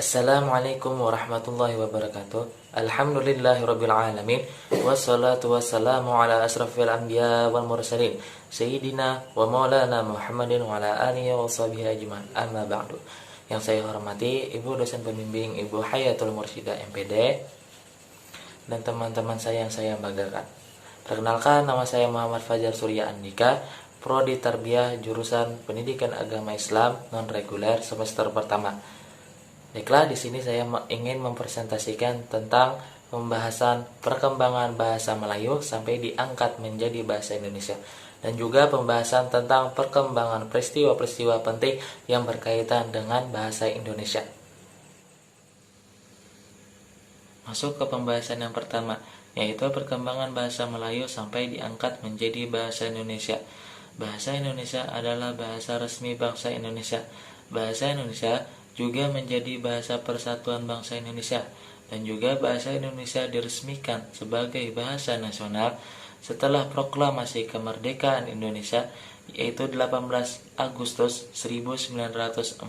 Assalamualaikum warahmatullahi wabarakatuh. Alhamdulillahirabbil alamin. Wassalatu wassalamu ala asrafil anbiya wal mursalin sayyidina wa maulana Muhammadin wa ala alihi wa sahbihi ajmain. Amma ba'du. Yang saya hormati Ibu dosen pembimbing Ibu Hayatul Mursyidah MPD dan teman-teman saya yang saya banggakan. Perkenalkan, nama saya Muhammad Fajar Surya Andika, Prodi Tarbiyah jurusan Pendidikan Agama Islam non reguler semester pertama. Baiklah, di sini saya ingin mempresentasikan tentang pembahasan perkembangan bahasa Melayu sampai diangkat menjadi bahasa Indonesia, dan juga pembahasan tentang perkembangan peristiwa-peristiwa penting yang berkaitan dengan bahasa Indonesia. Masuk ke pembahasan yang pertama, yaitu perkembangan bahasa Melayu sampai diangkat menjadi bahasa Indonesia. Bahasa Indonesia adalah bahasa resmi bangsa Indonesia. Bahasa Indonesia juga menjadi bahasa persatuan bangsa Indonesia, dan juga bahasa Indonesia diresmikan sebagai bahasa nasional setelah proklamasi kemerdekaan Indonesia, yaitu 18 Agustus 1945.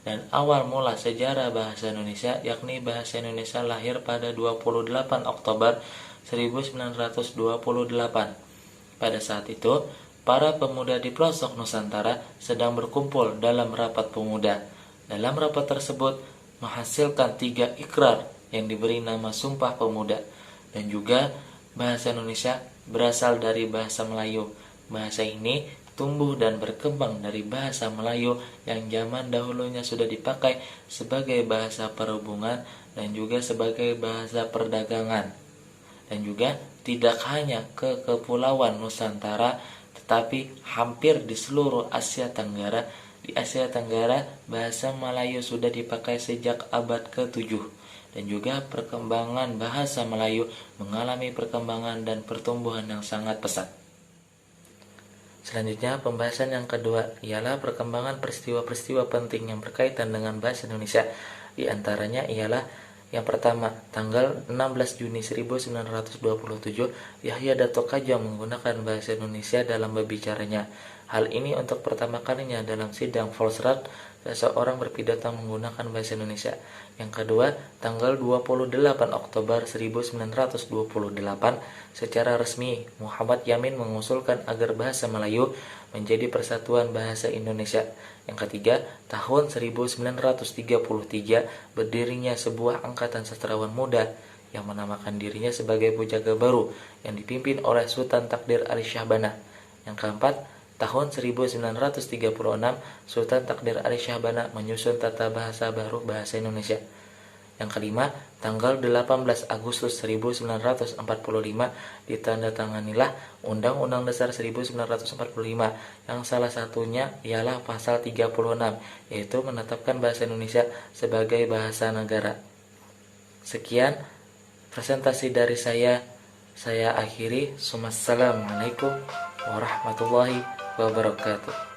Dan awal mula sejarah bahasa Indonesia, yakni bahasa Indonesia lahir pada 28 Oktober 1928. Pada saat itu, para pemuda di pelosok Nusantara sedang berkumpul dalam rapat pemuda. Dalam rapat tersebut menghasilkan 3 ikrar yang diberi nama Sumpah Pemuda. Dan juga bahasa Indonesia berasal dari bahasa Melayu. Bahasa ini tumbuh dan berkembang dari bahasa Melayu yang zaman dahulunya sudah dipakai sebagai bahasa perhubungan dan juga sebagai bahasa perdagangan. Dan juga tidak hanya ke Kepulauan Nusantara, tetapi hampir di seluruh Asia Tenggara. Di Asia Tenggara, bahasa Melayu sudah dipakai sejak abad ke-7. Dan juga perkembangan bahasa Melayu mengalami perkembangan dan pertumbuhan yang sangat pesat. Selanjutnya, pembahasan yang kedua ialah perkembangan peristiwa-peristiwa penting yang berkaitan dengan bahasa Indonesia. Di antaranya ialah yang pertama, tanggal 16 Juni 1927, Yahya Dato Kajang menggunakan bahasa Indonesia dalam berbicaranya. Hal ini untuk pertama kalinya dalam sidang Volksraad, seseorang berpidato menggunakan bahasa Indonesia. Yang kedua, tanggal 28 Oktober 1928, secara resmi Muhammad Yamin mengusulkan agar bahasa Melayu menjadi persatuan bahasa Indonesia. Yang ketiga, tahun 1933 berdirinya sebuah angkatan sastrawan muda yang menamakan dirinya sebagai Pujangga Baru yang dipimpin oleh Sultan Takdir Ali Syahbana. Yang keempat, tahun 1936 Sultan Takdir Ali Syahbana menyusun tata bahasa baru bahasa Indonesia. Yang kelima, tanggal 18 Agustus 1945 ditandatanganilah Undang-Undang Dasar 1945 yang salah satunya ialah pasal 36, yaitu menetapkan bahasa Indonesia sebagai bahasa negara. Sekian presentasi dari saya akhiri. Wassalamualaikum warahmatullahi wabarakatuh.